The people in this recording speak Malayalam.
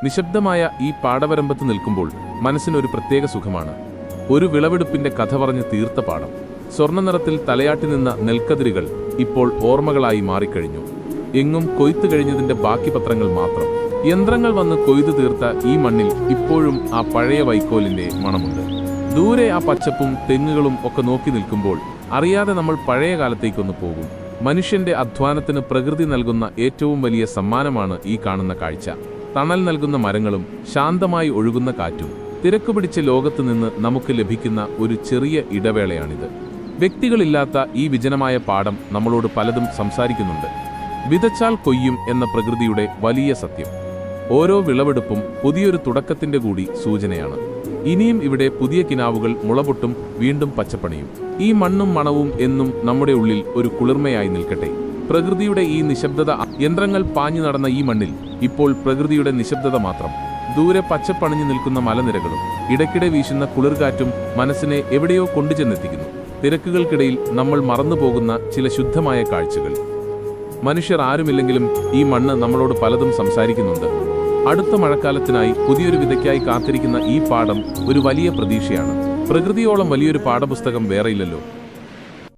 നിശബ്ദമായ ഈ പാടവരമ്പത്ത് നിൽക്കുമ്പോൾ മനസ്സിനൊരു പ്രത്യേക സുഖമാണ്. ഒരു വിളവെടുപ്പിന്റെ കഥ പറഞ്ഞ് തീർത്ത പാടം. സ്വർണ്ണനിറത്തിൽ തലയാട്ടി നിന്ന നെൽക്കതിരുകൾ ഇപ്പോൾ ഓർമ്മകളായി മാറിക്കഴിഞ്ഞു. എങ്ങും കൊയ്ത്തു കഴിഞ്ഞതിന്റെ ബാക്കി പത്രങ്ങൾ മാത്രം. യന്ത്രങ്ങൾ വന്ന് കൊയ്തു തീർത്ത ഈ മണ്ണിൽ ഇപ്പോഴും ആ പഴയ വൈക്കോലിന്റെ മണമുണ്ട്. ദൂരെ ആ പച്ചപ്പും തെങ്ങുകളും ഒക്കെ നോക്കി നിൽക്കുമ്പോൾ അറിയാതെ നമ്മൾ പഴയ കാലത്തേക്കൊന്ന് പോകും. മനുഷ്യന്റെ അധ്വാനത്തിന് പ്രകൃതി നൽകുന്ന ഏറ്റവും വലിയ സമ്മാനമാണ് ഈ കാണുന്ന കാഴ്ച. തണൽ നൽകുന്ന മരങ്ങളും ശാന്തമായി ഒഴുകുന്ന കാറ്റും. തിരക്കുപിടിച്ച ലോകത്ത് നിന്ന് നമുക്ക് ലഭിക്കുന്ന ഒരു ചെറിയ ഇടവേളയാണിത്. വ്യക്തികളില്ലാത്ത ഈ വിജനമായ പാടം നമ്മളോട് പലതും സംസാരിക്കുന്നുണ്ട്. വിതച്ചാൽ കൊയ്യും എന്ന പ്രകൃതിയുടെ വലിയ സത്യം. ഓരോ വിളവെടുപ്പും പുതിയൊരു തുടക്കത്തിന്റെ കൂടി സൂചനയാണ്. ഇനിയും ഇവിടെ പുതിയ കിനാവുകൾ മുളപൊട്ടും, വീണ്ടും പച്ചപ്പണിയും. ഈ മണ്ണും മണവും എന്നും നമ്മുടെ ഉള്ളിൽ ഒരു കുളിർമയായി നിൽക്കട്ടെ. പ്രകൃതിയുടെ ഈ നിശബ്ദത. യന്ത്രങ്ങൾ പാഞ്ഞു നടന്ന ഈ മണ്ണിൽ ഇപ്പോൾ പ്രകൃതിയുടെ നിശബ്ദത മാത്രം. ദൂരെ പച്ചപ്പണിഞ്ഞു നിൽക്കുന്ന മലനിരകളും ഇടയ്ക്കിടെ വീശുന്ന കുളിർകാറ്റും മനസ്സിനെ എവിടെയോ കൊണ്ടുചെന്നെത്തിക്കുന്നു. തിരക്കുകൾക്കിടയിൽ നമ്മൾ മറന്നുപോകുന്ന ചില ശുദ്ധമായ കാഴ്ചകൾ. മനുഷ്യർ ആരുമില്ലെങ്കിലും ഈ മണ്ണ് നമ്മളോട് പലതും സംസാരിക്കുന്നുണ്ട്. അടുത്ത മഴക്കാലത്തിനായി പുതിയൊരു വിതയ്ക്കായി കാത്തിരിക്കുന്ന ഈ പാടം ഒരു വലിയ പ്രതീക്ഷയാണ്. പ്രകൃതിയോളം വലിയൊരു പാഠപുസ്തകം വേറെയില്ലല്ലോ.